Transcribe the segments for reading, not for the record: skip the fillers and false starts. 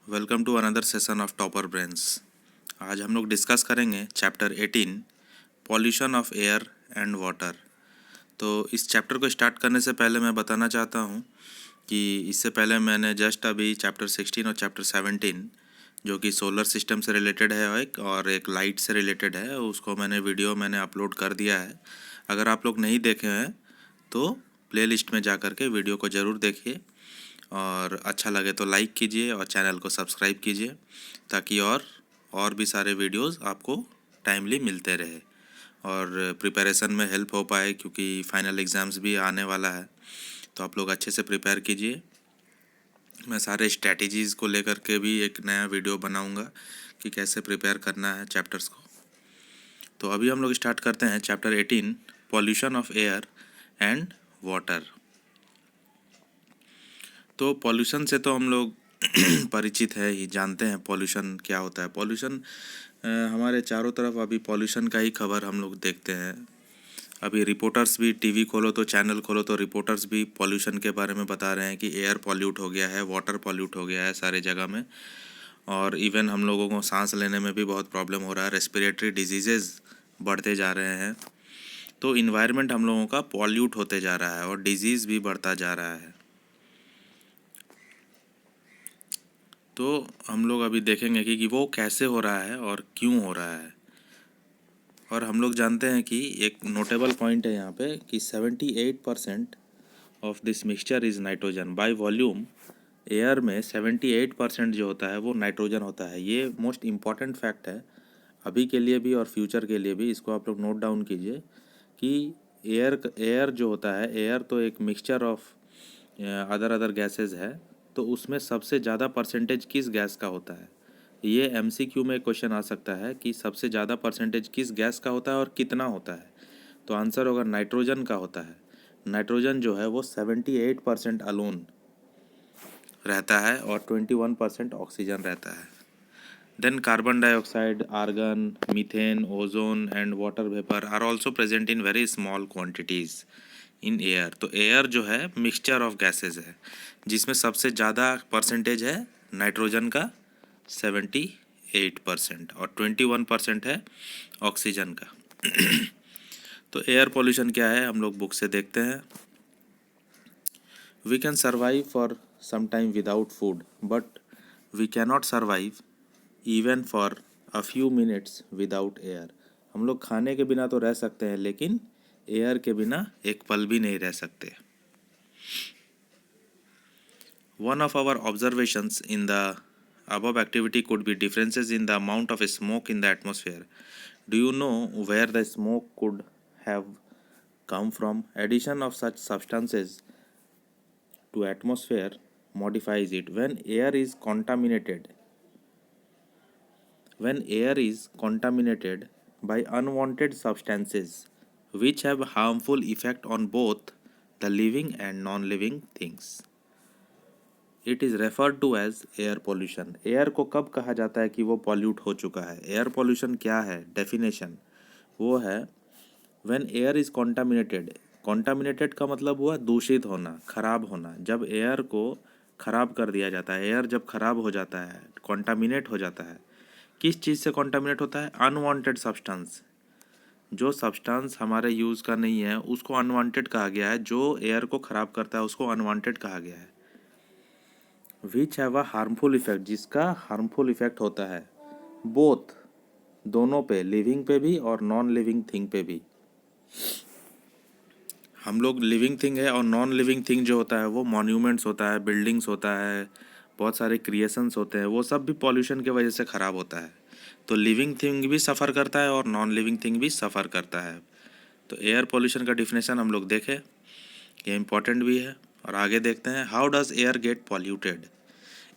Welcome to another session of topper brains. आज हम लोग डिस्कस करेंगे chapter 18 pollution of air and water. तो इस चैप्टर को स्टार्ट करने से पहले मैं बताना चाहता हूँ कि इससे पहले मैंने जस्ट अभी चैप्टर 16 और चैप्टर 17 जो कि सोलर सिस्टम से रिलेटेड है और एक लाइट से रिलेटेड है, उसको मैंने अपलोड कर दिया है। अगर आप लोग नहीं देखे हैं तो प्लेलिस्ट में जा कर के वीडियो को ज़रूर देखिए और अच्छा लगे तो लाइक कीजिए और चैनल को सब्सक्राइब कीजिए ताकि और भी सारे वीडियोस आपको टाइमली मिलते रहे और प्रिपरेशन में हेल्प हो पाए, क्योंकि फाइनल एग्ज़ाम्स भी आने वाला है। तो आप लोग अच्छे से प्रिपेयर कीजिए। मैं सारे स्ट्रैटेजीज़ को लेकर के भी एक नया वीडियो बनाऊंगा कि कैसे प्रिपेयर करना है चैप्टर्स को। तो अभी हम लोग स्टार्ट करते हैं chapter 18 pollution of air and water. तो पॉल्यूशन से तो हम लोग परिचित है ही, जानते हैं पॉल्यूशन क्या होता है। पॉल्यूशन हमारे चारों तरफ अभी पॉल्यूशन का ही खबर हम लोग देखते हैं। अभी रिपोर्टर्स भी टीवी खोलो तो चैनल खोलो तो रिपोर्टर्स भी पॉल्यूशन के बारे में बता रहे हैं कि एयर पॉल्यूट हो गया है, वाटर पॉल्यूट हो गया है सारे जगह में। और इवन हम लोगों को सांस लेने में भी बहुत प्रॉब्लम हो रहा है, रेस्पिरेटरी डिजीज़ेज़ बढ़ते जा रहे हैं। तो इन्वायरमेंट हम लोगों का पॉल्यूट होते जा रहा है और डिजीज़ भी बढ़ता जा रहा है। तो हम लोग अभी देखेंगे कि वो कैसे हो रहा है और क्यों हो रहा है। और हम लोग जानते हैं कि एक नोटेबल पॉइंट है यहाँ पे कि 78% of this mixture is nitrogen by volume. Air में 78% जो होता है वो नाइट्रोजन होता है। ये मोस्ट इम्पॉर्टेंट फैक्ट है अभी के लिए भी और फ्यूचर के लिए भी। इसको आप लोग नोट डाउन कीजिए कि एयर जो होता है, एयर तो एक mixture of other other gases है। तो उसमें सबसे ज़्यादा परसेंटेज किस गैस का होता है, ये एमसीक्यू में क्वेश्चन आ सकता है कि सबसे ज़्यादा परसेंटेज किस गैस का होता है और कितना होता है। तो आंसर होगा नाइट्रोजन का होता है। नाइट्रोजन जो है वो 78% अलोन रहता है और 21% ऑक्सीजन रहता है। Then carbon dioxide, argon, methane, ozone and water vapour are also present in very small quantities in air. तो एयर जो है मिक्सचर ऑफ गैसेज है जिसमें सबसे ज़्यादा परसेंटेज है नाइट्रोजन का 78% और 21% है ऑक्सीजन का। तो एयर पोल्यूशन क्या है हम लोग बुक से देखते हैं। We can survive for some time without food but we cannot survive even for a few minutes without air. हम लोग खाने के बिना तो रह सकते हैं लेकिन एयर के बिना एक पल भी नहीं रह सकते। One of our observations in the above activity could be differences in the amount of smoke in the atmosphere. Do you know where the smoke could have come from? Addition of such substances to atmosphere modifies it. When air is contaminated by unwanted substances which have harmful effect on both the living and non-living things, it is referred to as air pollution. Air को कब कहा जाता है कि वो pollute हो चुका है? एयर पोल्यूशन क्या है? डेफिनेशन वो है when air is contaminated. Contaminated का मतलब हुआ दूषित होना, खराब होना। जब एयर को खराब कर दिया जाता है, एयर जब खराब हो जाता है, कॉन्टामिनेट हो जाता है। किस चीज़ से कॉन्टामिनेट होता है? Unwanted substance. जो सब्सटेंस हमारे यूज़ का नहीं है उसको अनवांटेड कहा गया है। जो एयर को ख़राब करता है उसको अनवांटेड कहा गया है। Which have a harmful effect, जिसका हार्मफुल इफेक्ट होता है बोथ, दोनों पे, लिविंग पे भी और नॉन लिविंग थिंग पे भी। हम लोग लिविंग थिंग है और नॉन लिविंग थिंग जो होता है वो मॉन्यूमेंट्स होता है, बिल्डिंग्स होता है, बहुत सारे क्रिएशंस होते हैं, वो सब भी पॉल्यूशन की वजह से ख़राब होता है। तो लिविंग थिंग भी सफ़र करता है और नॉन लिविंग थिंग भी सफ़र करता है। तो एयर पॉल्यूशन का डिफिनेशन हम लोग देखें, ये इम्पॉर्टेंट भी है। और आगे देखते हैं how does air get polluted.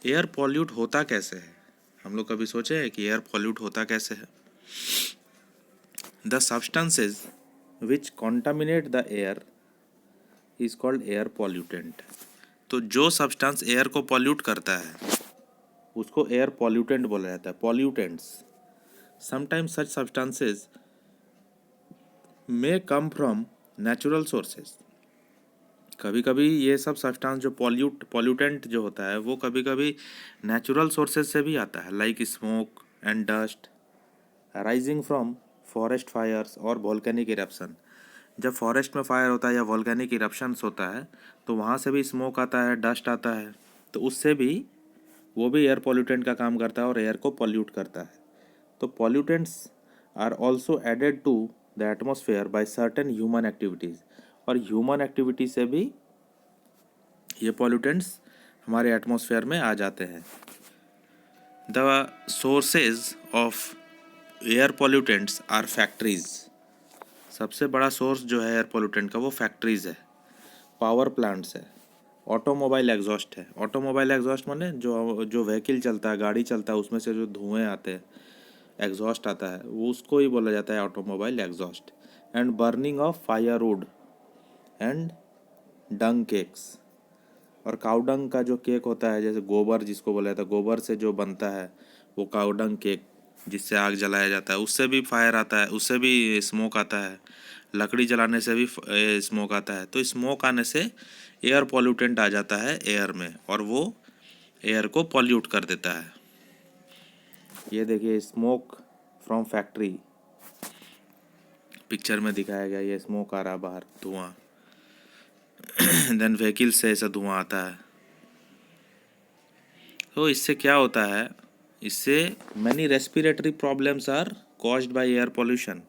Air pollute होता कैसे है? हम लोग कभी सोचे हैं कि एयर पॉल्यूट होता कैसे है? The substances which contaminate the air is called air pollutant. तो जो सब्सटेंस एयर को पॉल्यूट करता है उसको एयर पॉल्यूटेंट बोला जाता है, पॉल्यूटेंट्स। समटाइम्स सच कभी कभी ये सब सब्सटेंस जो पॉल्यूटेंट जो होता है वो कभी कभी नेचुरल सोर्सेज से भी आता है, like smoke and dust arising from forest fires और वोल्केनिक इरप्शन। जब फॉरेस्ट में फायर होता है या वोल्केनिक इरप्शंस होता है तो वहाँ से भी स्मोक आता है, डस्ट आता है, तो उससे भी वो भी एयर पॉल्यूटेंट का काम करता है और एयर को पॉल्यूट करता है। तो pollutants are also added to the atmosphere by certain human activities, और ह्यूमन एक्टिविटी से भी ये पॉल्यूटेंट्स हमारे एटमॉस्फेयर में आ जाते हैं। The sources of air pollutants are factories. सबसे बड़ा सोर्स जो है एयर पॉल्यूटेंट का वो फैक्ट्रीज है, पावर प्लांट्स है, ऑटोमोबाइल एग्जॉस्ट है। ऑटोमोबाइल एग्जॉस्ट माने जो जो व्हीकल चलता है, गाड़ी चलता है, उसमें से जो धुएं आते हैं, एग्जॉस्ट आता है, वो उसको ही बोला जाता है automobile exhaust. And burning of firewood and dung cakes. और काउडंग का जो केक होता है, जैसे गोबर जिसको बोला जाता है, गोबर से जो बनता है वो काउडंग केक, जिससे आग जलाया जाता है, उससे भी फायर आता है, उससे भी स्मोक आता है। लकड़ी जलाने से भी स्मोक आता है। तो स्मोक आने से एयर पॉल्यूटेंट आ जाता है एयर में और वो एयर को पॉल्यूट कर देता है। ये देखिए स्मोक फ्रॉम फैक्ट्री पिक्चर में दिखाया गया, ये स्मोक आ रहा बाहर, धुआं। देन व्हीकल से ऐसा धुआं आता है। तो इससे क्या होता है, इससे many respiratory problems are caused by air pollution.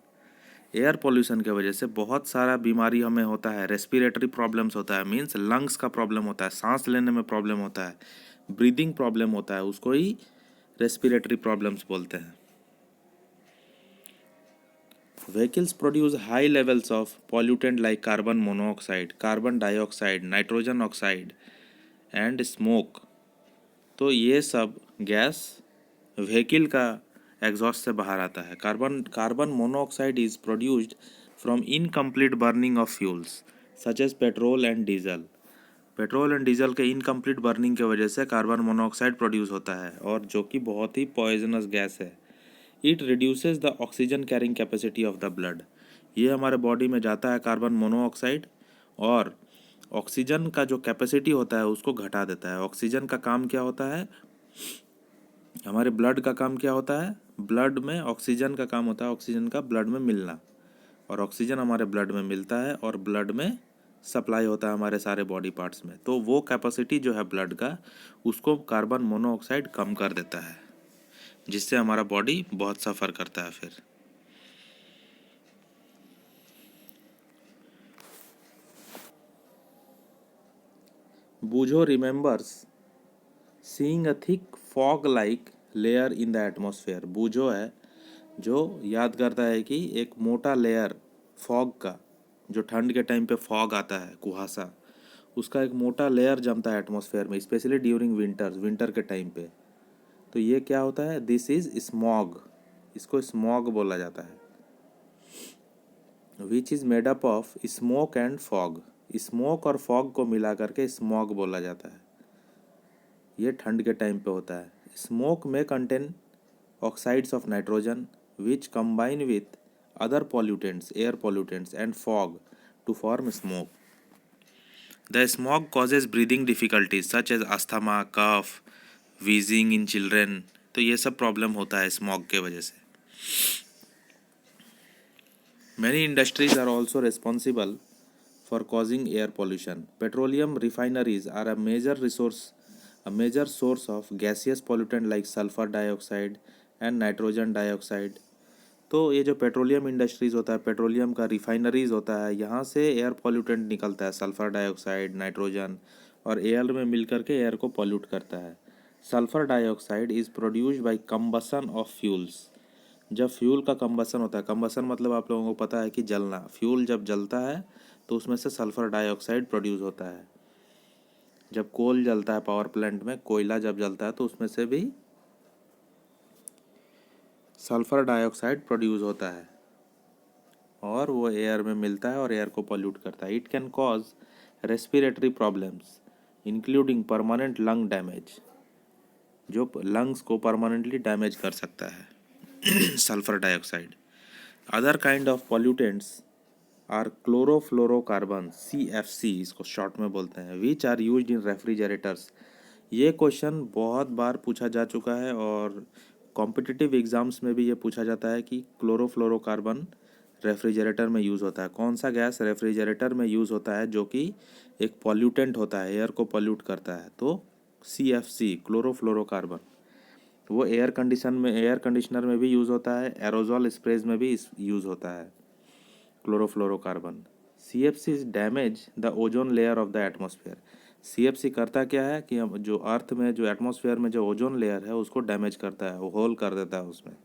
Air pollution के वजह से बहुत सारा बीमारी हमें होता है, रेस्पिरेटरी प्रॉब्लम्स होता है, मीन्स लंग्स का प्रॉब्लम होता है, सांस लेने में प्रॉब्लम होता है, ब्रीदिंग प्रॉब्लम होता है, उसको ही रेस्पिरेटरी प्रॉब्लम्स बोलते हैं। Vehicles produce high levels of pollutant like carbon monoxide, carbon dioxide, nitrogen oxide and smoke। तो ये सब गैस व्हीकल का एग्जॉस्ट से बाहर आता है। Carbon monoxide is produced from incomplete burning of fuels such as petrol and diesel. Petrol and diesel के incomplete burning की वजह से कार्बन मोनोऑक्साइड प्रोड्यूस होता है, और जो कि बहुत ही पॉइजनस गैस है। It reduces the oxygen carrying capacity of the blood. ये हमारे बॉडी में जाता है कार्बन मोनोऑक्साइड, और ऑक्सीजन का जो कैपेसिटी होता है उसको घटा देता है। ऑक्सीजन का काम क्या होता है, हमारे ब्लड का काम क्या होता है, ब्लड में ऑक्सीजन का काम होता है, ऑक्सीजन का ब्लड में मिलना, और ऑक्सीजन हमारे ब्लड में मिलता है और ब्लड में सप्लाई होता है हमारे सारे बॉडी पार्ट्स में। तो वो कैपेसिटी जो है ब्लड का, उसको कार्बन मोनोऑक्साइड कम कर देता है, जिससे हमारा बॉडी बहुत सफ़र करता है। फिर Boojho remembers seeing a thick fog like layer in the atmosphere. Boojho है जो याद करता है कि एक मोटा लेयर फॉग का, जो ठंड के टाइम पे फॉग आता है, कुहासा, उसका एक मोटा लेयर जमता है एटमॉस्फेयर में, स्पेशली ड्यूरिंग विंटर के टाइम पे। तो ये क्या होता है, दिस इज स्मॉग, इसको स्मॉग बोला जाता है। Which is made up of smoke and fog. Smoke और फॉग को मिला करके स्मॉग बोला जाता है। ये ठंड के टाइम पे होता है। स्मोक में contain oxides of nitrogen which combine with other pollutants, air pollutants and fog to form smoke. The smog causes breathing difficulties such as asthma, cough, wheezing in children। तो ये सब प्रॉब्लम होता है smog के वजह से। Many industries are also responsible for causing air pollution. Petroleum refineries are a major source of gaseous pollutant like sulfur dioxide and nitrogen dioxide। तो ये जो पेट्रोलियम इंडस्ट्रीज़ होता है, पेट्रोलियम का रिफाइनरीज होता है, यहाँ से एयर पॉल्यूटेंट निकलता है, सल्फ़र डाइऑक्साइड, नाइट्रोजन, और एयर में मिल करके एयर को पॉल्यूट करता है। Sulphur dioxide is produced by combustion of fuels. जब फ्यूल का कंबसन होता है, कंबसन मतलब आप लोगों को पता है कि जलना, फ्यूल जब जलता है तो उसमें से सल्फ़र डाइऑक्साइड प्रोड्यूस होता है। जब कोल जलता है पावर प्लांट में, कोयला जब जलता है तो उसमें से भी सल्फ़र डाइऑक्साइड प्रोड्यूस होता है और वो एयर में मिलता है और एयर को पॉल्यूट करता है। It can cause respiratory problems including permanent lung damage, जो लंग्स को परमानेंटली डैमेज कर सकता है। Sulphur dioxide. Other kind of pollutants are chlorofluorocarbon CFC, इसको शॉर्ट में बोलते हैं, which are used in refrigerators. ये क्वेश्चन बहुत बार पूछा जा चुका है और कॉम्पिटिटिव एग्जाम्स में भी ये पूछा जाता है कि क्लोरोफ्लोरोकार्बन रेफ्रिजरेटर में यूज़ होता है। कौन सा गैस रेफ्रिजरेटर में यूज़ होता है जो कि एक पॉल्यूटेंट होता है, एयर को पॉल्यूट करता है? तो CFC, क्लोरोफ्लोरोकार्बन। वो एयर कंडीशनर में भी यूज़ होता है, एरोजॉल स्प्रेज में भी यूज़ होता है chlorofluorocarbon. CFC damage the ozone layer of the atmosphere. CFC करता क्या है कि हम जो अर्थ में, जो एटमॉस्फेयर में जो ओजोन लेयर है उसको डैमेज करता है, वो होल कर देता है उसमें।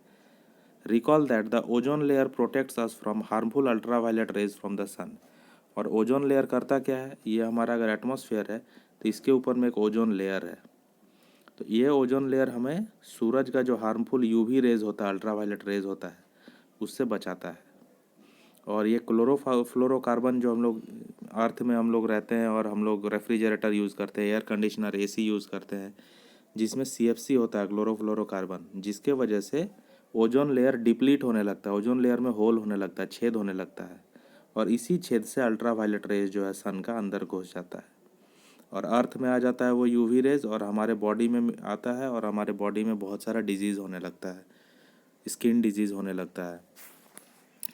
Recall that the ozone layer protects us from harmful ultraviolet rays from the sun. और ओजोन लेयर करता क्या है, ये हमारा अगर एटमॉस्फेयर है तो इसके ऊपर में एक ओजोन लेयर है, तो ये ओजोन लेयर हमें सूरज का जो हार्मफुल UV रेज होता है, अल्ट्रावायलेट रेज होता है, उससे बचाता है। और ये क्लोरोफ्लोरोकार्बन जो हम लोग अर्थ में हम लोग रहते हैं और हम लोग रेफ्रिजरेटर यूज़ करते हैं, एयर कंडीशनर AC यूज़ करते हैं, जिसमें CFC होता है क्लोरोफ्लोरोकार्बन, जिसके वजह से ओजोन लेयर डिप्लीट होने लगता है, ओजोन लेयर में होल होने लगता है, छेद होने लगता है, और इसी छेद से अल्ट्रावायलेट रेज जो है सन का अंदर घुस जाता है और अर्थ में आ जाता है वो UV रेज, और हमारे बॉडी में आता है और हमारे बॉडी में बहुत सारा डिजीज़ होने लगता है, स्किन डिजीज़ होने लगता है।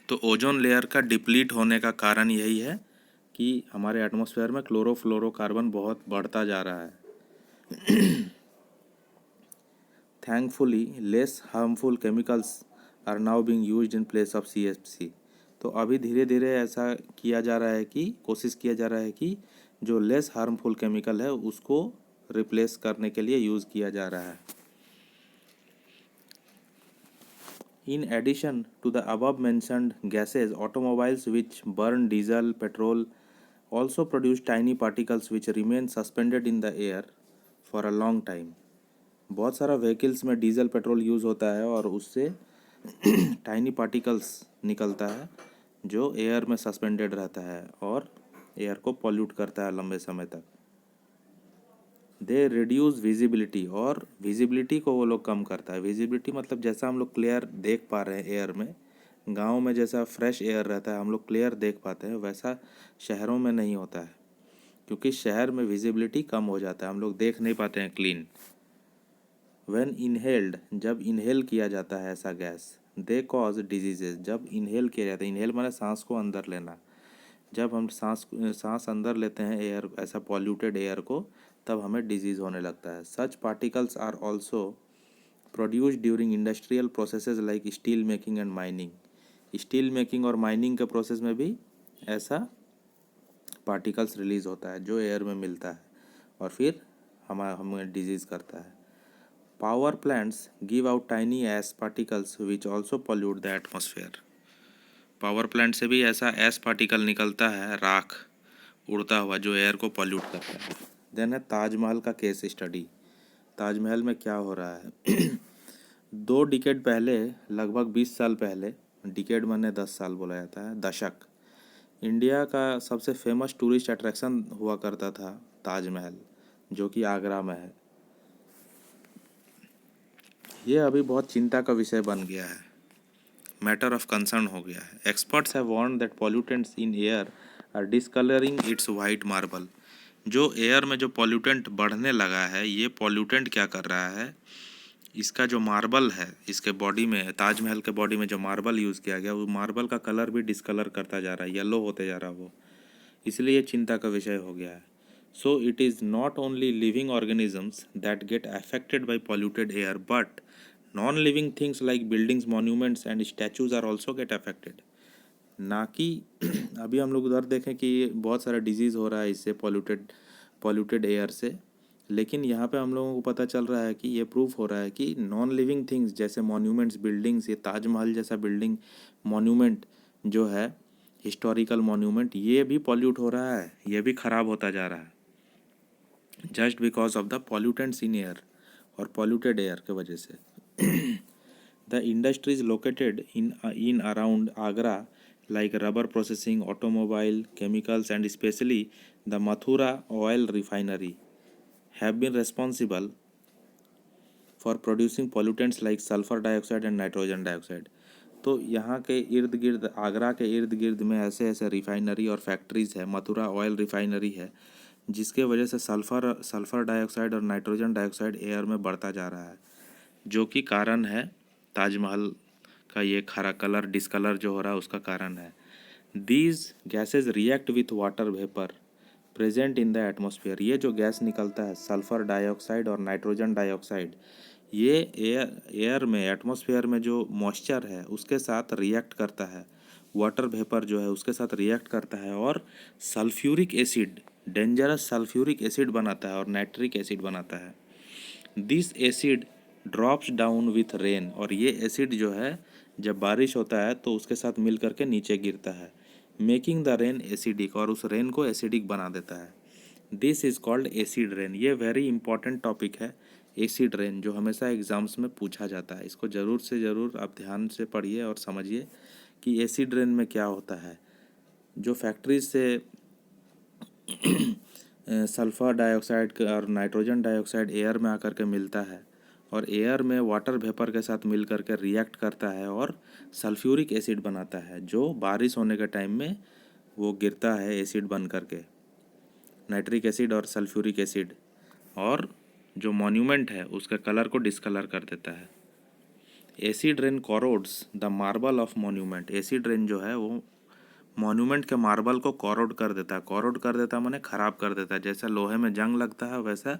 तो ओजोन लेयर का डिप्लीट होने का कारण यही है कि हमारे एटमॉस्फेयर में क्लोरोफ्लोरोकार्बन बहुत बढ़ता जा रहा है। Thankfully less harmful chemicals are now being used in place of CFC। तो अभी धीरे धीरे ऐसा किया जा रहा है कि कोशिश किया जा रहा है कि जो लेस हार्मफुल केमिकल है उसको रिप्लेस करने के लिए यूज़ किया जा रहा है। In addition to the above mentioned gases, automobiles which burn diesel, petrol also produce tiny particles which remain suspended in the air for a long time. बहुत सारा व्हीकल्स में डीजल पेट्रोल यूज़ होता है और उससे टाइनी पार्टिकल्स निकलता है जो एयर में सस्पेंडेड रहता है और एयर को पॉल्यूट करता है लंबे समय तक। दे रिड्यूस विजिबिलिटी, और विजिबिलिटी को वो लोग कम करता है। विजिबिलिटी मतलब जैसा हम लोग क्लियर देख पा रहे हैं एयर में, गांव में जैसा फ्रेश एयर रहता है हम लोग क्लियर देख पाते हैं, वैसा शहरों में नहीं होता है, क्योंकि शहर में विजिबिलिटी कम हो जाता है, हम लोग देख नहीं पाते हैं क्लीन। व्हेन इनहेल्ड, जब इनहेल किया जाता है ऐसा गैस, दे कॉज डिजीजेज। जब इनहेल किया जाता है, इनहेल माने सांस को अंदर लेना, जब हम सांस अंदर लेते हैं एयर, ऐसा पॉल्यूटेड एयर को, तब हमें डिजीज़ होने लगता है। Such particles are also produced during industrial processes like steel making and mining. Steel making और माइनिंग के प्रोसेस में भी ऐसा पार्टिकल्स रिलीज होता है जो एयर में मिलता है और फिर हमें डिजीज़ करता है। Power plants give out tiny S particles which also pollute the atmosphere. Power plant से भी ऐसा एस पार्टिकल निकलता है, राख उड़ता हुआ, जो एयर को पॉल्यूट करता है। देन है ताजमहल का केस स्टडी। ताजमहल में क्या हो रहा है? 2 डिकेड पहले, लगभग 20 साल पहले, डिकेड माने 10 साल बोला जाता है, दशक, इंडिया का सबसे फेमस टूरिस्ट अट्रैक्शन हुआ करता था ताजमहल, जो कि आगरा में है। ये अभी बहुत चिंता का विषय बन गया है, मैटर ऑफ कंसर्न हो गया है। Experts have warned that pollutants in air are discolouring its white marble. जो एयर में जो पॉल्यूटेंट बढ़ने लगा है, ये पॉल्यूटेंट क्या कर रहा है, इसका जो मार्बल है, इसके बॉडी में, ताजमहल के बॉडी में जो मार्बल यूज़ किया गया, वो मार्बल का कलर भी डिसकलर करता जा रहा है, येलो होते जा रहा है वो, इसलिए चिंता का विषय हो गया है। So it is not only living organisms that get affected by polluted air, but non living things like buildings, monuments and statues are also get affected. ना कि अभी हम लोग उधर देखें कि बहुत सारा डिजीज़ हो रहा है इससे, पॉल्यूटेड एयर से, लेकिन यहाँ पे हम लोगों को पता चल रहा है कि ये प्रूफ हो रहा है कि नॉन लिविंग थिंग्स जैसे मॉन्यूमेंट्स, बिल्डिंग्स, ये ताजमहल जैसा बिल्डिंग, मॉन्यूमेंट जो है, हिस्टोरिकल मॉन्यूमेंट, ये भी पॉल्यूट हो रहा है, ये भी ख़राब होता जा रहा है, just because of the pollutants in air, और पॉल्यूटेड एयर के वजह से। The industries located in around Agra like rubber processing, automobile, chemicals, and especially the Mathura oil refinery have been responsible for producing pollutants like sulfur dioxide and nitrogen dioxide. तो यहाँ के इर्द गिर्द, आगरा के इर्द गिर्द में ऐसे ऐसे रिफाइनरी और फैक्ट्रीज़ है। मथुरा ऑयल रिफाइनरी है, जिसके वजह से सल्फ़र डाइऑक्साइड और नाइट्रोजन डाइऑक्साइड एयर में बढ़ता जा रहा है, जो कि कारण है ताजमहल का ये खरा कलर, डिस्कलर जो हो रहा है, उसका कारण है। These gases react with water vapour present in the atmosphere. ये जो गैस निकलता है सल्फ़र डाइऑक्साइड और नाइट्रोजन डाइऑक्साइड, ये एयर में, एटमॉस्फेयर में जो मॉइस्चर है उसके साथ रिएक्ट करता है, वाटर वेपर जो है उसके साथ रिएक्ट करता है और sulphuric acid, dangerous sulphuric acid बनाता है और नाइट्रिक एसिड बनाता है। This acid drops down with rain, और ये एसिड जो है जब बारिश होता है तो उसके साथ मिल करके नीचे गिरता है, मेकिंग द रेन एसिडिक, और उस रेन को एसिडिक बना देता है। This is called acid rain. ये वेरी इंपॉर्टेंट टॉपिक है, एसिड रेन, जो हमेशा एग्जाम्स में पूछा जाता है। इसको ज़रूर से ज़रूर आप ध्यान से पढ़िए और समझिए कि एसिड रेन में क्या होता है। जो फैक्ट्रीज से सल्फ़र डाइऑक्साइड और नाइट्रोजन डाइऑक्साइड एयर में आकर के मिलता है और एयर में वाटर वेपर के साथ मिल करके रिएक्ट करता है और सल्फ्यूरिक एसिड बनाता है, जो बारिश होने के टाइम में वो गिरता है एसिड बन करके, नाइट्रिक एसिड और सल्फ्यूरिक एसिड, और जो मॉन्यूमेंट है उसके कलर को डिस्कलर कर देता है। Acid rain corrodes the marble of monument. Acid rain जो है वो मॉन्यूमेंट के मार्बल को कोरोड कर देता है। कोरोड कर देता है माने ख़राब कर देता है। जैसा लोहे में जंग लगता है वैसा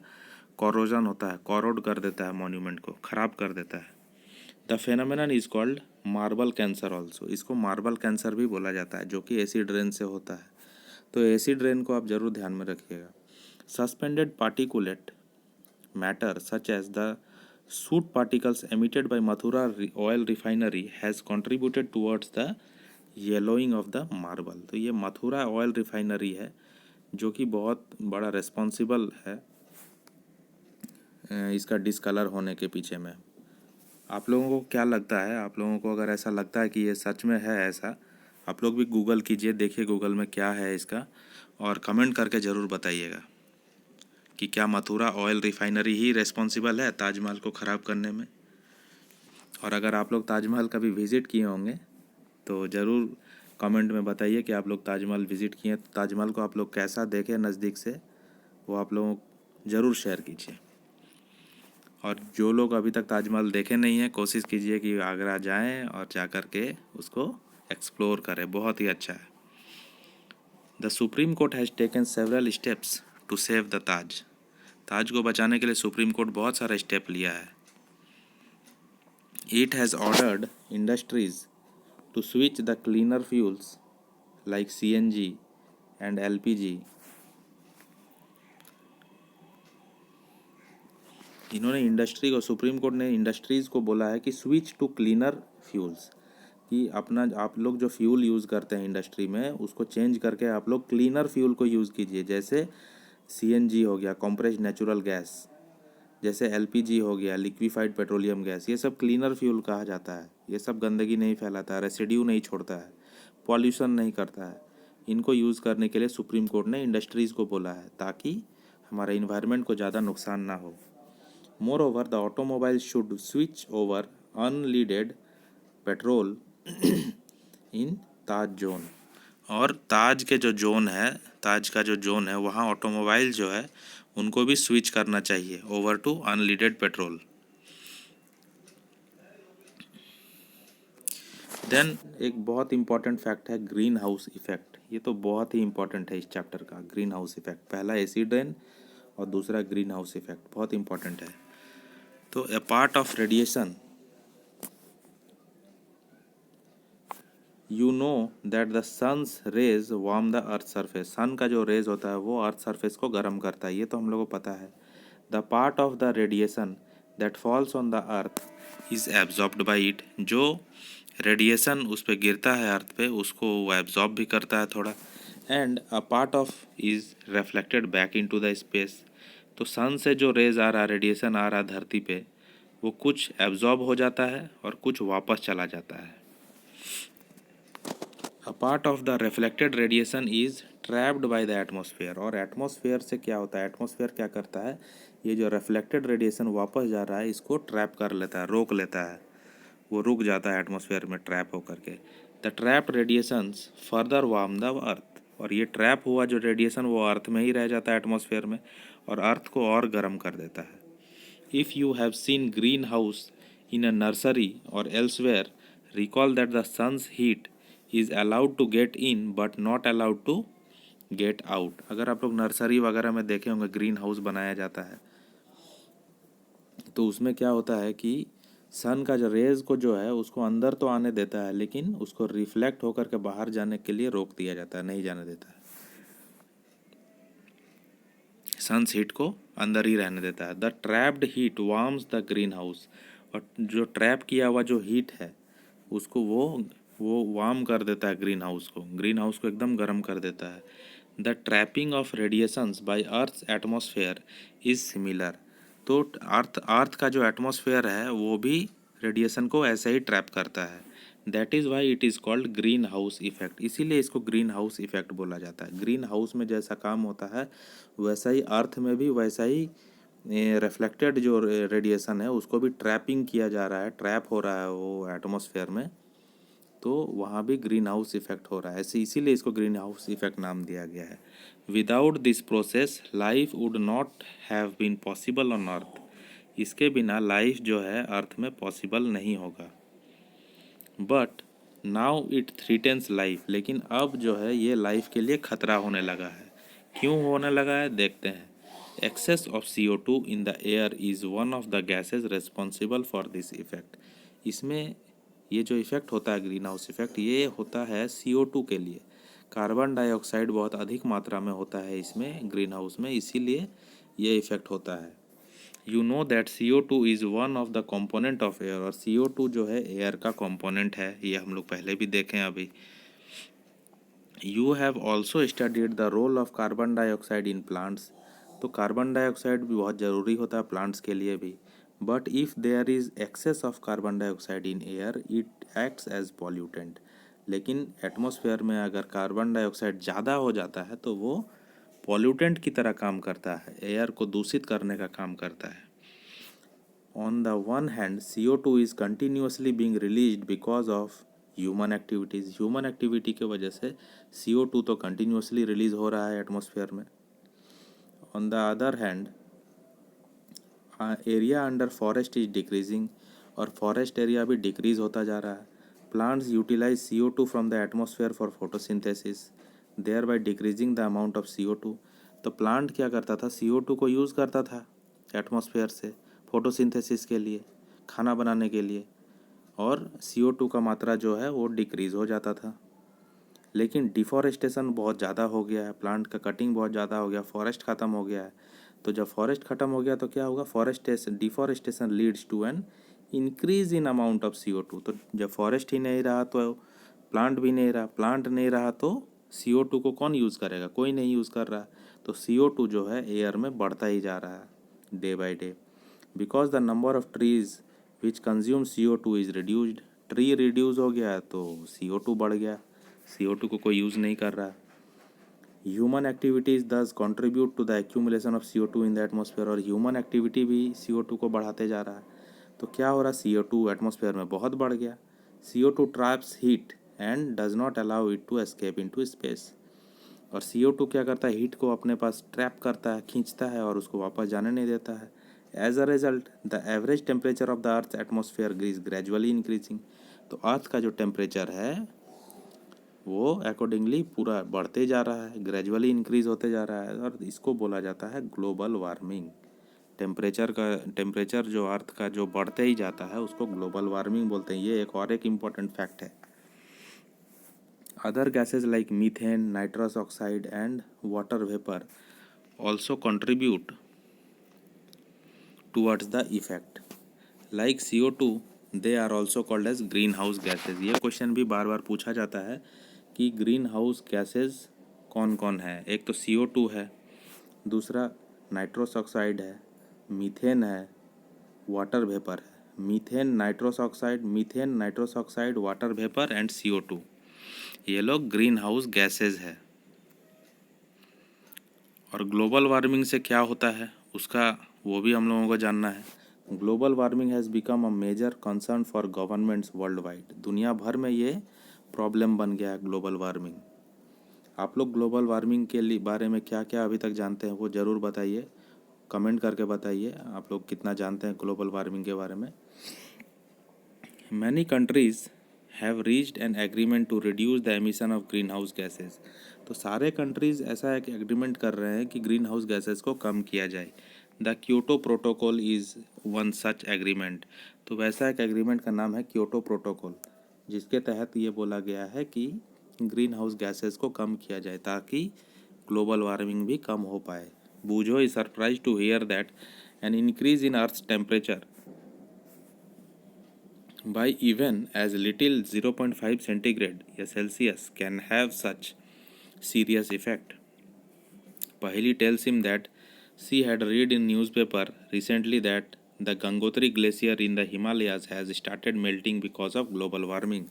कोरोजन होता है, कोरोड कर देता है, मॉन्यूमेंट को ख़राब कर देता है। The phenomenon is called marble cancer also. इसको मार्बल कैंसर भी बोला जाता है, जो कि एसिड रेन से होता है। तो एसिड रेन को आप ज़रूर ध्यान में रखिएगा। Suspended particulate matter such as the soot particles emitted by Mathura oil refinery has contributed towards the yellowing of the marble। तो ये मथुरा ऑयल रिफाइनरी है जो कि बहुत बड़ा रिस्पॉन्सिबल है इसका डिस्कलर होने के पीछे में। आप लोगों को क्या लगता है? आप लोगों को अगर ऐसा लगता है कि ये सच में है ऐसा, आप लोग भी गूगल कीजिए, देखिए गूगल में क्या है इसका, और कमेंट करके ज़रूर बताइएगा कि क्या मथुरा ऑयल रिफाइनरी ही रिस्पॉन्सिबल है ताजमहल को ख़राब करने में। और अगर आप लोग ताजमहल कभी विज़िट किए होंगे तो ज़रूर कमेंट में बताइए कि आप लोग ताजमहल विज़िट किए, तो ताजमहल को आप लोग कैसा देखे नज़दीक से, वो आप लोग ज़रूर शेयर कीजिए। और जो लोग अभी तक ताजमहल देखे नहीं हैं, कोशिश कीजिए कि आगरा जाएं और जा कर के उसको एक्सप्लोर करें, बहुत ही अच्छा है। The supreme court has taken several steps to save the Taj. Taj को बचाने के लिए सुप्रीम कोर्ट बहुत सारा स्टेप लिया है। It has ordered industries to switch the cleaner fuels like CNG and LPG। इन्होंने इंडस्ट्री को, सुप्रीम कोर्ट ने इंडस्ट्रीज़ को बोला है कि स्विच टू क्लीनर फ्यूल्स, कि अपना आप लोग जो फ्यूल यूज़ करते हैं इंडस्ट्री में उसको चेंज करके आप लोग क्लीनर फ्यूल को यूज़ कीजिए। जैसे CNG हो गया, कॉम्प्रेस्ड नेचुरल गैस, जैसे LPG हो गया, लिक्विफाइड पेट्रोलियम गैस, ये सब क्लीनर फ्यूल कहा जाता है। ये सब गंदगी नहीं फैलाता है, रेसिड्यू नहीं छोड़ता है, पॉल्यूशन नहीं करता है। इनको यूज़ करने के लिए सुप्रीम कोर्ट ने इंडस्ट्रीज़ को बोला है ताकि हमारे इन्वायरमेंट को ज़्यादा नुकसान ना हो। More over the automobile should switch over unleaded petrol in Taj zone. और ताज के जो जोन है, ताज का जो जोन है वहाँ ऑटोमोबाइल जो है उनको भी स्विच करना चाहिए over to unleaded petrol. Then एक बहुत इंपॉर्टेंट फैक्ट है ग्रीन हाउस इफेक्ट। ये तो बहुत ही इंपॉर्टेंट है इस चैप्टर का, ग्रीन हाउस इफेक्ट। पहला एसिड रेन और दूसरा ग्रीन हाउस इफेक्ट, बहुत इंपॉर्टेंट है। तो a part of radiation, you know that the sun's rays warm the earth surface. Sun का जो रेज होता है वो अर्थ सरफेस को गर्म करता है, ये तो हम लोगों को पता है। The part of the radiation that falls on the earth is absorbed by it. जो रेडिएशन उस पर गिरता है अर्थ पे, उसको वो एब्जॉर्ब भी करता है थोड़ा। And a part of is reflected back into the space. तो सन से जो रेज आ रहा, रेडिएशन आ रहा धरती पे, वो कुछ एब्जॉर्ब हो जाता है और कुछ वापस चला जाता है। A part of the reflected radiation is trapped by the atmosphere. और एटमॉस्फेयर से क्या होता है, एटमॉस्फेयर क्या करता है, ये जो रिफ्लेक्टेड रेडिएशन वापस जा रहा है इसको ट्रैप कर लेता है, रोक लेता है। वो रुक जाता है एटमॉस्फेयर में ट्रैप होकर के। The trapped radiations further warm the अर्थ, और ये ट्रैप हुआ जो रेडिएशन वो अर्थ में ही रह जाता है एटमॉस्फेयर में, और अर्थ को और गर्म कर देता है। If you have seen green house in a nursery और elsewhere, recall that the sun's heat is allowed to get in but not allowed to get out. अगर आप लोग नर्सरी वगैरह में देखे होंगे ग्रीन हाउस बनाया जाता है, तो उसमें क्या होता है कि सन का जो रेज को जो है उसको अंदर तो आने देता है, लेकिन उसको रिफ्लेक्ट होकर के बाहर जाने के लिए रोक दिया जाता है, नहीं जाने देता है। सन्स हीट को अंदर ही रहने देता है। The trapped heat warms the green house, और जो ट्रैप किया हुआ जो हीट है उसको वो वार्म कर देता है ग्रीन हाउस को एकदम गर्म कर देता है। The trapping of radiations by earth atmosphere is similar. तो अर्थ का जो एटमॉस्फेयर है वो भी रेडिएशन को ऐसे ही ट्रैप करता है। That is why it is called green house effect, इसीलिए इसको ग्रीन हाउस इफेक्ट बोला जाता है। ग्रीन हाउस में जैसा काम होता है वैसा ही अर्थ में भी वैसा ही रिफ्लेक्टेड जो रेडिएशन है उसको भी ट्रैपिंग किया जा रहा है, ट्रैप हो रहा है वो एटमॉस्फेयर में, तो वहाँ भी ग्रीन हाउस इफेक्ट हो रहा है। ऐसे इसीलिए इसको ग्रीन हाउस इफेक्ट नाम दिया गया है। Without this process life would not have been possible on earth, इसके बिना लाइफ जो है अर्थ में पॉसिबल नहीं होगा। बट नाउ इट थ्रीटेंस लाइफ, लेकिन अब जो है ये लाइफ के लिए खतरा होने लगा है। क्यों होने लगा है देखते हैं। Excess of CO2 in the air is one of the gases responsible for this effect. इसमें ये जो इफेक्ट होता है ग्रीन हाउस इफेक्ट, ये होता है CO2 के लिए। कार्बन डाइऑक्साइड बहुत अधिक मात्रा में होता है इसमें ग्रीन हाउस में, इसीलिए ये इफेक्ट होता है। You know that CO2 is one of the component of air, और CO2 जो है एयर का कंपोनेंट है, ये हम लोग पहले भी देखें अभी। You have also studied the role of carbon dioxide in plants, तो कार्बन डाइऑक्साइड भी बहुत ज़रूरी होता है प्लांट्स के लिए भी। But if there is excess of carbon dioxide in air it acts as pollutant, लेकिन एटमॉस्फेयर में अगर कार्बन डाइऑक्साइड ज़्यादा हो जाता है तो वो पॉल्यूटेंट की तरह काम करता है, एयर को दूषित करने का काम करता है। On the one hand, CO2 is continuously being released because of human activities. Human activity के वजह से CO2 तो कंटिन्यूसली रिलीज हो रहा है एटमॉस्फेयर में। On the other hand, area under forest is decreasing, और फॉरेस्ट एरिया भी डिक्रीज होता जा रहा है। Plants utilise CO2 from the atmosphere for photosynthesis, thereby decreasing the amount of CO2। तो प्लांट क्या करता था, CO2 को यूज़ करता था एटमॉस्फेयर से फोटोसिंथेसिस के लिए, खाना बनाने के लिए, और CO2 का मात्रा जो है वो डिक्रीज़ हो जाता था। लेकिन डिफॉरेस्टेशन बहुत ज़्यादा हो गया है, प्लांट का कटिंग बहुत ज़्यादा हो गया, फॉरेस्ट ख़त्म हो गया है। तो जब फॉरेस्ट ख़त्म हो गया तो क्या होगा, deforestation leads to an increase in amount of CO2। तो जब फॉरेस्ट ही नहीं रहा तो प्लांट भी नहीं रहा, प्लांट नहीं रहा तो CO2 को कौन यूज़ करेगा, कोई नहीं यूज़ कर रहा। तो CO2 जो है एयर में बढ़ता ही जा रहा है day by day, because the number of trees which consume CO2 is reduced. Tree reduce हो गया तो CO2 बढ़ गया, CO2 को कोई यूज़ नहीं कर रहा। Human activities thus contribute to the accumulation of CO2 in the atmosphere, और ह्यूमन एक्टिविटी भी CO2 को बढ़ाते जा रहा है। तो क्या हो रहा, CO2 एटमॉस्फेयर में बहुत बढ़ गया। CO2 traps heat and does not allow it to escape into space, और CO2 क्या करता है, हीट को अपने पास ट्रैप करता है, खींचता है और उसको वापस जाने नहीं देता है। As a result the average temperature of the earth atmosphere is gradually increasing. तो अर्थ का जो टेम्परेचर है वो अकॉर्डिंगली पूरा बढ़ते जा रहा है, ग्रेजुअली इंक्रीज होते जा रहा है, और इसको बोला जाता है ग्लोबल वार्मिंग। टेम्परेचर जो अर्थ का जो बढ़ते ही जाता है उसको ग्लोबल वार्मिंग बोलते हैं। ये एक और एक इम्पॉर्टेंट फैक्ट है। Other gases like methane, nitrous oxide and water vapour also contribute towards the effect like CO2, they are also called as greenhouse gases. ये क्वेश्चन भी बार बार पूछा जाता है कि ग्रीन हाउस गैसेज कौन कौन है। एक तो CO2 है, दूसरा नाइट्रस ऑक्साइड है, मीथेन है, वाटर वेपर है। Methane, nitrous oxide, water vapour and CO2, ये लोग ग्रीन हाउस गैसेज है। और ग्लोबल वार्मिंग से क्या होता है उसका वो भी हम लोगों को जानना है। Global warming has become a major concern for governments worldwide. दुनिया भर में ये प्रॉब्लम बन गया है ग्लोबल वार्मिंग। आप लोग ग्लोबल वार्मिंग के लिए बारे में क्या क्या अभी तक जानते हैं वो ज़रूर बताइए, कमेंट करके बताइए आप लोग कितना जानते हैं ग्लोबल वार्मिंग के बारे में। Many countries have reached an agreement to reduce the emission of greenhouse gases. तो सारे कंट्रीज़ ऐसा है कि एग्रीमेंट कर रहे हैं कि ग्रीन हाउस गैसेज को कम किया जाए। The Kyoto protocol is one such agreement. तो वैसा एक एग्रीमेंट का नाम है क्योटो प्रोटोकॉल, जिसके तहत ये बोला गया है कि ग्रीन हाउस गैसेज को कम किया जाए ताकि ग्लोबल वार्मिंग भी कम हो पाए। Boojho is surprise to hear that an increase in earth's temperature by even as little 0.5 centigrade या Celsius can have such serious effect. Paheli tells him that she had read in newspaper recently that the Gangotri glacier in the Himalayas has started melting because of global warming.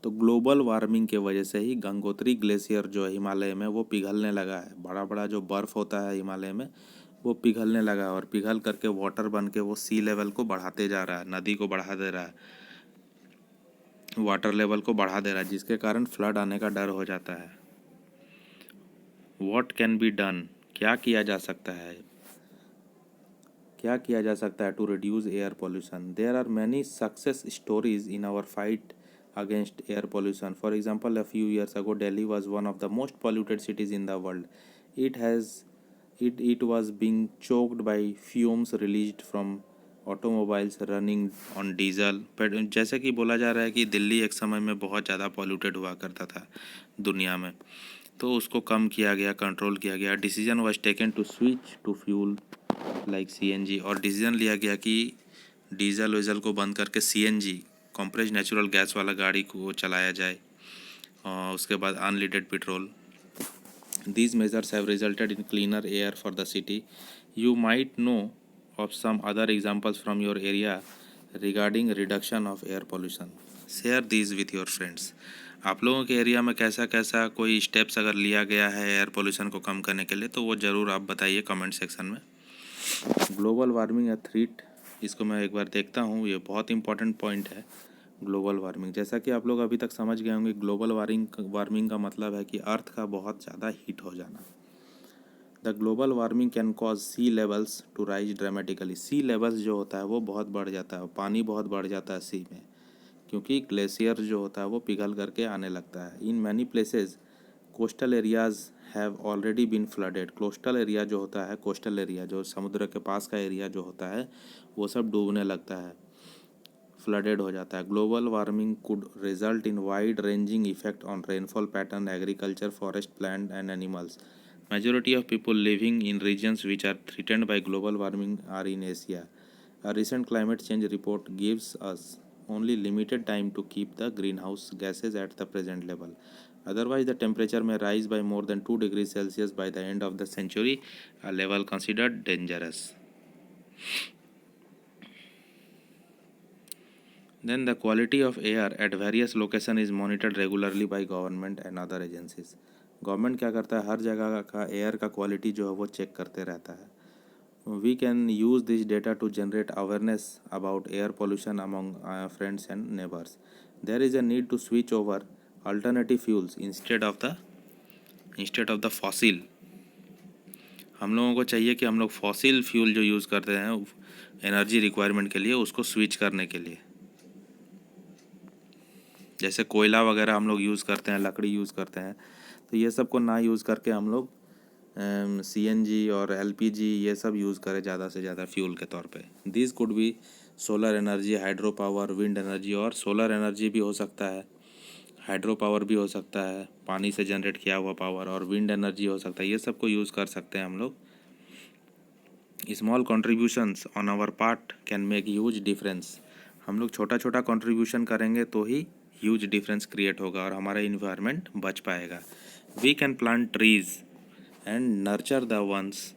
तो global warming के वजह से ही Gangotri glacier जो है हिमालय में वो पिघलने लगा है। बड़ा बड़ा जो बर्फ़ होता है हिमालय में वो पिघलने लगा है और पिघल करके वाटर बन के वो सी लेवल को बढ़ाते जा रहा है, नदी को बढ़ा दे रहा है, वाटर लेवल को बढ़ा दे रहा है, जिसके कारण फ्लड आने का डर हो जाता है। व्हाट कैन बी डन, क्या किया जा सकता है, क्या किया जा सकता है to reduce air pollution. There are many success stories in our fight against air pollution. For example, a few years ago Delhi was one of the most polluted cities in the world. It was being choked by fumes released from automobiles running on diesel. जैसे कि बोला जा रहा है कि दिल्ली एक समय में बहुत ज़्यादा पॉल्यूटेड हुआ करता था दुनिया में, तो उसको कम किया गया, कंट्रोल किया गया। Decision was taken to switch to fuel like CNG, और डिसीजन लिया गया कि डीजल वीजल को बंद करके सीएनजी कॉम्प्रेस्ड नेचुरल गैस वाला गाड़ी को चलाया जाए, और उसके बाद unleaded petrol. These measures have resulted in cleaner air for the city. You might know of some other examples from your area regarding reduction of air pollution. Share these with your friends. आप लोगों के area में कैसा कैसा कोई steps अगर लिया गया है एयर पोल्यूशन को कम करने के लिए, तो वो ज़रूर आप बताइए कमेंट सेक्शन में। ग्लोबल वार्मिंग या थ्रीट, इसको मैं एक बार देखता हूँ, ये बहुत इंपॉर्टेंट पॉइंट है। ग्लोबल वार्मिंग, जैसा कि आप लोग अभी तक समझ गए होंगे, ग्लोबल वार्मिंग का मतलब है कि अर्थ का बहुत ज़्यादा हीट हो जाना। The global warming can cause sea levels to rise dramatically. Sea levels जो होता है वो बहुत बढ़ जाता है, पानी बहुत बढ़ जाता है सी में, क्योंकि ग्लेशियर जो होता है वो पिघल करके आने लगता है। In many places coastal areas have already been flooded. Coastal area जो होता है, कोस्टल एरिया जो समुद्र के पास का एरिया जो होता है, वो सब डूबने लगता है, फ्लडेड हो जाता है। Global warming could result in wide ranging effect on rainfall pattern, agriculture, forest, plant and animals. Majority of people living in regions which are threatened by global warming are in Asia. A recent climate change report gives us only limited time to keep the greenhouse gases at the present level. Otherwise, the temperature may rise by more than 2 degrees Celsius by the end of the century, a level considered dangerous. Then the quality of air at various locations is monitored regularly by government and other agencies. Government क्या करता है, हर जगह का air का quality जो है वो check करते रहता है। We can use this data to generate awareness about air pollution among friends and neighbours. There is a need to switch over alternative fuels instead of the fossil. हम लोगों को चाहिए कि हम लोग फॉसिल फ्यूल जो यूज़ करते हैं एनर्जी रिक्वायरमेंट के लिए, उसको स्विच करने के लिए। जैसे कोयला वगैरह हम लोग यूज़ करते हैं, लकड़ी यूज़ करते हैं, तो ये सब को ना यूज़ करके हम लोग सीएनजी और एलपीजी ये सब यूज़ करें ज़्यादा से ज़्यादा फ्यूल के तौर पे। This could be solar energy, hydro power, wind energy, और सोलर एनर्जी भी हो सकता है, हाइड्रो पावर भी हो सकता है, पानी से जनरेट किया हुआ पावर, और विंड एनर्जी हो सकता है। ये सब को यूज़ कर सकते हैं हम लोग। Small contributions on our part can make huge difference. हम लोग छोटा छोटा कॉन्ट्रीब्यूशन करेंगे तो ही ह्यूज डिफरेंस क्रिएट होगा और हमारा इन्वायरमेंट बच पाएगा। We can plant trees and nurture the ones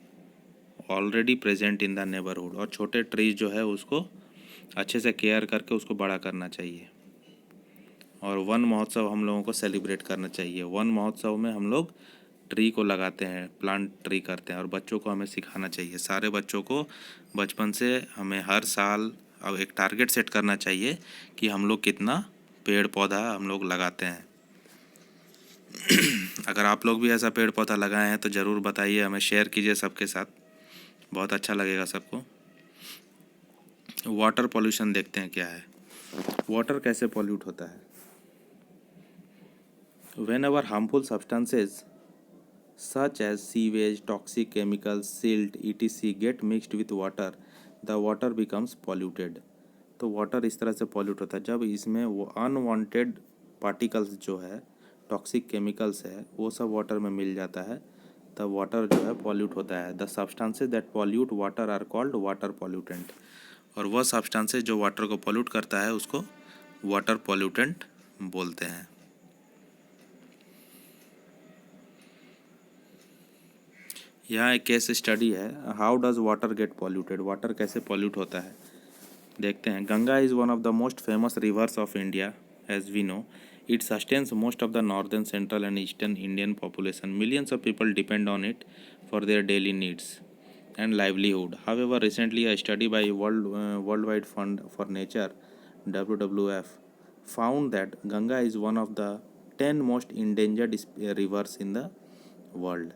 already present in the neighbourhood. और छोटे ट्रीज जो है उसको अच्छे से केयर करके उसको बड़ा करना चाहिए। और वन महोत्सव हम लोगों को सेलिब्रेट करना चाहिए। वन महोत्सव में हम लोग ट्री को लगाते हैं, प्लांट ट्री करते हैं। और बच्चों को हमें सिखाना चाहिए, सारे बच्चों को बचपन से हमें हर साल अब एक टारगेट सेट करना चाहिए कि हम लोग कितना पेड़ पौधा हम लोग लगाते हैं। अगर आप लोग भी ऐसा पेड़ पौधा लगाए हैं तो ज़रूर बताइए, हमें शेयर कीजिए सबके साथ, बहुत अच्छा लगेगा सबको। वाटर पॉल्यूशन देखते हैं क्या है, वाटर कैसे पॉल्यूट होता है। When ever harmful substances such as sewage, toxic chemicals, silt, etc. get mixed with water, the water becomes polluted। तो वाटर इस तरह से पॉल्यूट होता है जब इसमें वो अनवांटेड पार्टिकल्स जो है, टॉक्सिक केमिकल्स है, वो सब वाटर में मिल जाता है, तब वाटर जो है पॉल्यूट होता है। The substances that pollute water are called water pollutant. और वह सब्सटेंसेज जो वाटर को पॉल्यूट करता है उसको वाटर पॉल्यूटेंट बोलते हैं। यहाँ एक केस स्टडी है, how does water get polluted, water कैसे पॉल्यूट होता है। देखते हैं। Ganga is one of the most famous rivers of India as we know. It sustains most of the northern, central and eastern Indian population. Millions of people depend on it for their daily needs and livelihood. However, recently a study by Worldwide Fund for Nature (WWF) found that Ganga is one of the 10 most endangered rivers in the world.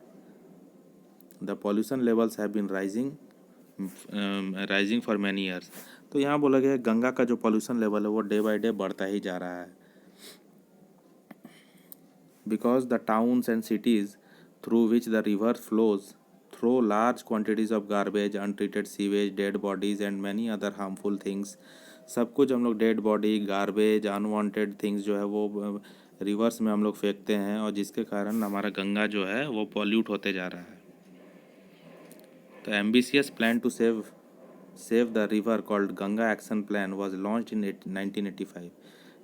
The pollution levels have been rising for many years. तो यहाँ बोला गया है गंगा का जो pollution level है वो day by day बढ़ता ही जा रहा है, because the towns and cities through which the river flows throw large quantities of garbage, untreated sewage, dead bodies and many other harmful things। सब कुछ हम लोग dead body, garbage, unwanted things जो है वो रिवर्स में हम लोग फेंकते हैं, और जिसके कारण हमारा गंगा जो है वो पॉल्यूट होते जा रहा है। तो ambitious plan to save the river called Ganga action plan was launched in 1985।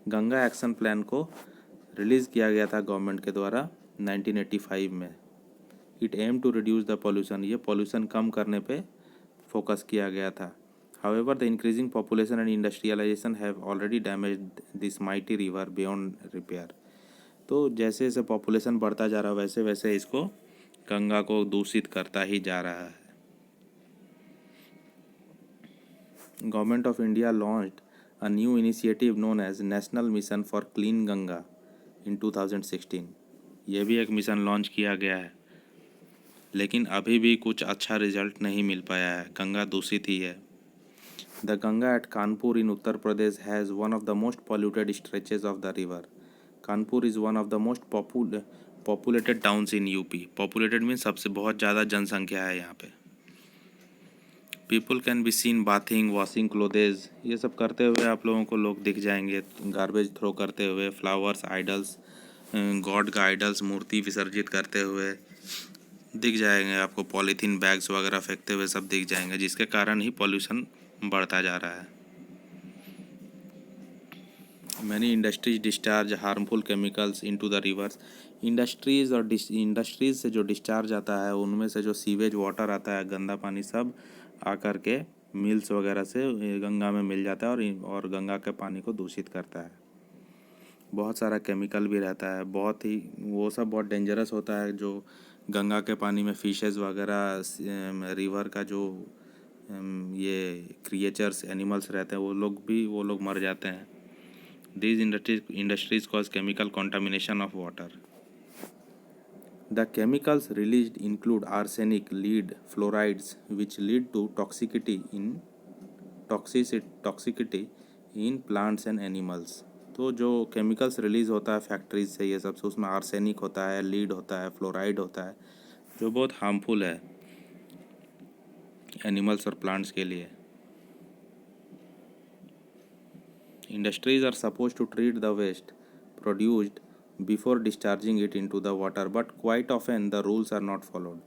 Ganga action plan को रिलीज़ किया गया था गवर्नमेंट के द्वारा 1985 में। It aim to reduce the pollution, ये पॉल्यूशन कम करने पे फोकस किया गया था। However the increasing population and industrialisation have already damaged this mighty river beyond repair. तो जैसे जैसे पॉपुलेशन बढ़ता जा रहा है वैसे वैसे इसको गंगा को दूषित करता ही जा रहा है। Government of India launched a new initiative known as national mission for clean Ganga in 2016। ये भी एक मिशन लॉन्च किया गया है, लेकिन अभी भी कुछ अच्छा रिजल्ट नहीं मिल पाया है, गंगा दूषित ही है। The Ganga at Kanpur in Uttar Pradesh has one of the most polluted stretches of the river. Kanpur is one of the most populated towns in UP. Populated means सबसे बहुत ज़्यादा जनसंख्या है यहाँ पे। People can be seen bathing, washing clothes, ये सब करते हुए आप लोगों को लोग दिख जाएंगे, गार्बेज थ्रो करते हुए, फ्लावर्स, आइडल्स, गॉड का आइडल्स, मूर्ति विसर्जित करते हुए दिख जाएंगे आपको, पॉलीथीन बैग्स वगैरह फेंकते हुए सब दिख जाएंगे, जिसके कारण ही पॉल्यूशन बढ़ता जा रहा है। Many industries discharge harmful chemicals into the reverse. Industries से जो डिस्चार्ज आता है उनमें से जो सीवेज वाटर आता है, गंदा पानी, सब आकर के मिल्स वगैरह से गंगा में मिल जाता है और गंगा के पानी को दूषित करता है। बहुत सारा केमिकल भी रहता है, बहुत ही वो सब बहुत डेंजरस होता है। जो गंगा के पानी में फिशेस वगैरह, रिवर का जो ये क्रिएचर्स, एनिमल्स रहते हैं, वो लोग मर जाते हैं। These industries cause chemical contamination of water. The chemicals released include arsenic, lead, fluorides, which lead to toxicity in plants and animals. तो जो केमिकल्स रिलीज़ होता है फैक्ट्रीज से, ये सब से, उसमें आर्सेनिक होता है, लीड होता है, फ्लोराइड होता है, जो बहुत हार्मफुल है एनिमल्स और प्लांट्स के लिए। Industries are supposed to treat the waste produced before discharging it into the water, but quite often the rules are not followed.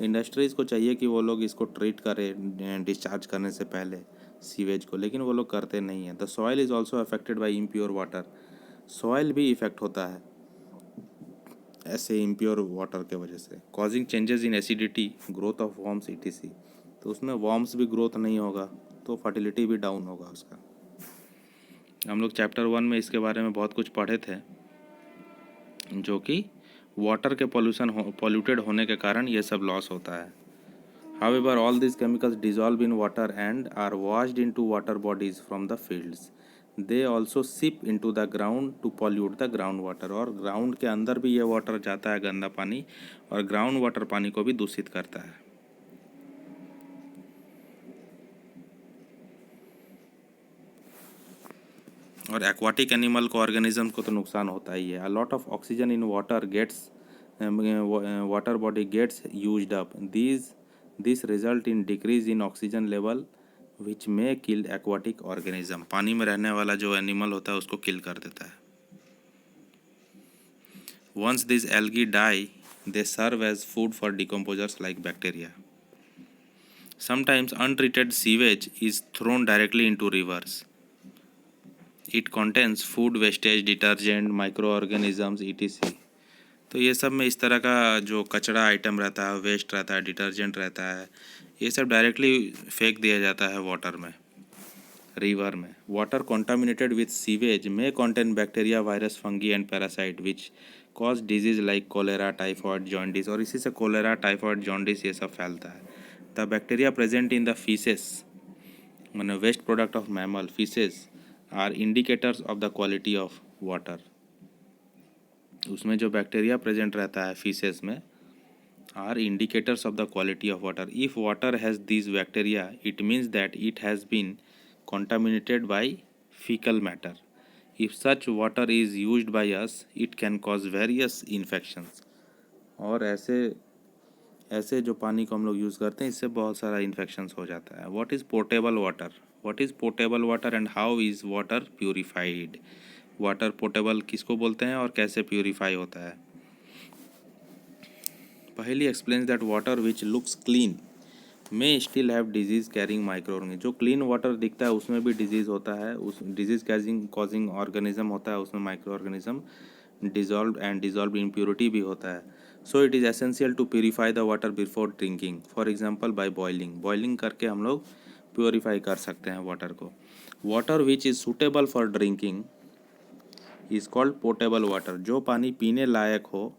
Industries को चाहिए कि वो लोग इसको ट्रीट करें डिस्चार्ज करने से पहले सीवेज को, लेकिन वो लोग करते नहीं हैं। The soil is also affected by impure water. Soil भी इफ़ेक्ट होता है ऐसे इम्प्योर वाटर के वजह से, causing changes in acidity, growth of worms etc। तो उसमें वॉर्म्स भी ग्रोथ नहीं होगा तो फर्टिलिटी भी डाउन होगा उसका। हम लोग चैप्टर 1 में इसके बारे में बहुत कुछ पढ़े थे, जो कि वाटर के पॉल्यूटेड होने के कारण ये सब लॉस होता है। However, all these chemicals dissolve in water and are washed into water bodies from the fields. They also seep into the ground to pollute the groundwater. और ग्राउंड के अंदर भी ये वाटर जाता है, गंदा पानी, और ग्राउंड वाटर पानी को भी दूषित करता है। और एक्वाटिक एनिमल को, ऑर्गेनिज्म को तो नुकसान होता ही है। A lot of oxygen in water gets water body gets used up. This result in decrease in oxygen level which may kill aquatic organism. पानी में रहने वाला जो एनिमल होता है उसको किल कर देता है। Once this algae die they serve as food for decomposers like bacteria. Sometimes untreated sewage is thrown directly into rivers. It contains food wastage, detergent, micro organisms etc। तो ये सब में इस तरह का जो कचरा आइटम रहता है, वेस्ट रहता है, डिटर्जेंट रहता है, ये सब डायरेक्टली फेंक दिया जाता है वाटर में, रिवर में। वाटर कॉन्टामिनेटेड विथ सीवेज में contain bacteria, virus, fungi and parasite which cause disease like cholera, typhoid, jaundice. और इसी से कोलेरा, टाइफॉइड, जॉन्डिस ये सब फैलता है। The bacteria present in the faeces, मैंने waste product of mammal faeces are indicators of the quality of water. उसमें जो बैक्टीरिया प्रेजेंट रहता है फीसेस में are indicators of the quality of water. If water has this bacteria it means that it has been contaminated by fecal matter. If such water is used by us it can cause various infections। और ऐसे जो पानी को हम लोग use करते हैं इससे बहुत सारा इन्फेक्शंस हो जाता है। What is portable water? What is portable water and how is water purified? Water portable किसको बोलते हैं और कैसे प्यूरिफाई होता है? Paheli explains that water which looks clean may still have disease carrying microorganism. जो क्लीन वाटर दिखता है उसमें भी डिजीज़ होता है, उस डिजीज़ कॉजिंग ऑर्गेनिज्म होता है, उसमें माइक्रो ऑर्गेनिज्म डिजॉल्व इम्प्योरिटी भी होता है। So it is essential to purify the water before drinking, for example by boiling करके हम लोग प्योरीफाई कर सकते हैं वाटर को। Water which is suitable for drinking is called portable water. जो पानी पीने लायक हो,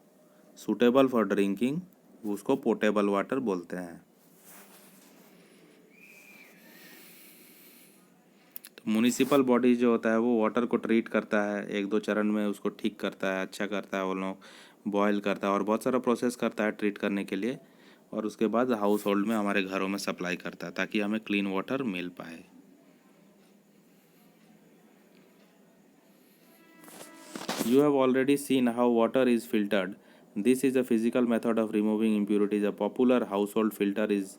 सूटेबल फॉर ड्रिंकिंग, उसको पोर्टेबल वाटर बोलते हैं। म्युनिसिपल बॉडी जो होता है वो वाटर को ट्रीट करता है, 1-2 चरण में उसको ठीक करता है, अच्छा करता है, वो लोग बॉयल करता है और बहुत सारा प्रोसेस करता है ट्रीट करने के लिए, और उसके बाद हाउस होल्ड में, हमारे घरों में सप्लाई करता है ताकि हमें क्लीन वाटर मिल पाए। You have already seen how water is filtered. This is a physical method of removing impurities. A popular household filter is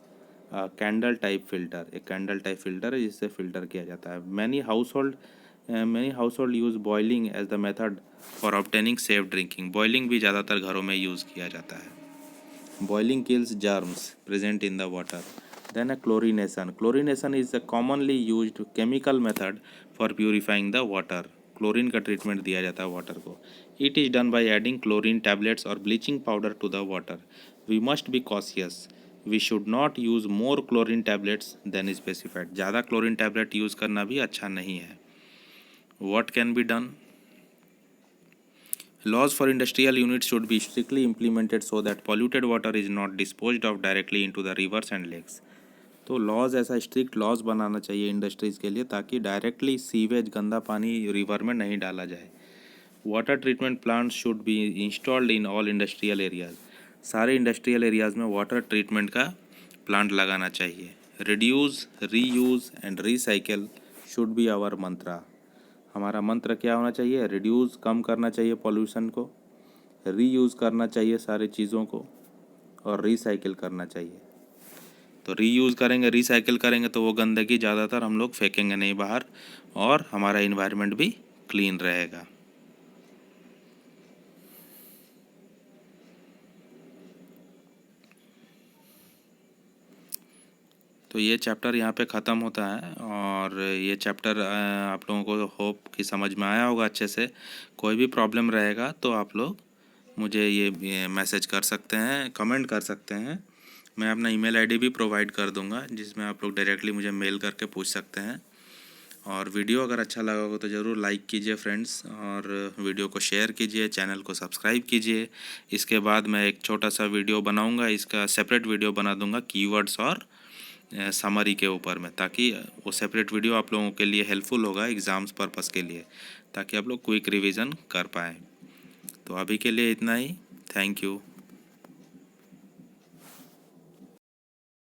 candle type filter. एक कैंडल टाइप फिल्टर है जिससे filter किया जाता है। Many household use boiling as the method for obtaining safe drinking. Boiling भी ज़्यादातर घरों में यूज़ किया जाता है। Boiling kills germs present in the water. Then a chlorination is a commonly used chemical method for purifying the water. Chlorine का treatment दिया जाता है वाटर को। It is done by adding chlorine tablets और bleaching powder to the water. We must be cautious. We should not use more chlorine tablets than specified. ज़्यादा chlorine tablet use करना भी अच्छा नहीं है। What can be done? Laws for industrial units should be strictly implemented so that polluted water is not disposed of directly into the rivers and lakes। तो laws, ऐसा strict laws बनाना चाहिए industries के लिए ताकि डायरेक्टली सीवेज, गंदा पानी river में नहीं डाला जाए। Water treatment plants should be installed in all industrial areas. सारे इंडस्ट्रियल एरियाज़ में वाटर ट्रीटमेंट का प्लांट लगाना चाहिए। Reduce, reuse and recycle should be our mantra. हमारा मंत्र क्या होना चाहिए? रिड्यूस, कम करना चाहिए पॉल्यूशन को, रीयूज़ करना चाहिए सारी चीज़ों को, और रिसाइकिल करना चाहिए। तो रीयूज़ करेंगे, रिसाइकिल करेंगे तो वो गंदगी ज़्यादातर हम लोग फेंकेंगे नहीं बाहर, और हमारा इन्वायरमेंट भी क्लीन रहेगा। तो ये चैप्टर यहाँ पे ख़त्म होता है, और ये चैप्टर आप लोगों को होप कि समझ में आया होगा अच्छे से। कोई भी प्रॉब्लम रहेगा तो आप लोग मुझे ये मैसेज कर सकते हैं, कमेंट कर सकते हैं। मैं अपना ईमेल आईडी भी प्रोवाइड कर दूंगा जिसमें आप लोग डायरेक्टली मुझे मेल करके पूछ सकते हैं। और वीडियो अगर अच्छा लगा हो तो ज़रूर लाइक कीजिए फ्रेंड्स, और वीडियो को शेयर कीजिए, चैनल को सब्सक्राइब कीजिए। इसके बाद मैं एक छोटा सा वीडियो बनाऊंगा, इसका सेपरेट वीडियो बना दूंगा कीवर्ड्स और समरी के ऊपर में, ताकि वो सेपरेट वीडियो आप लोगों के लिए हेल्पफुल होगा एग्ज़ाम्स पर्पज़ के लिए, ताकि आप लोग क्विक रिवीजन कर पाएँ। तो अभी के लिए इतना ही। Thank you.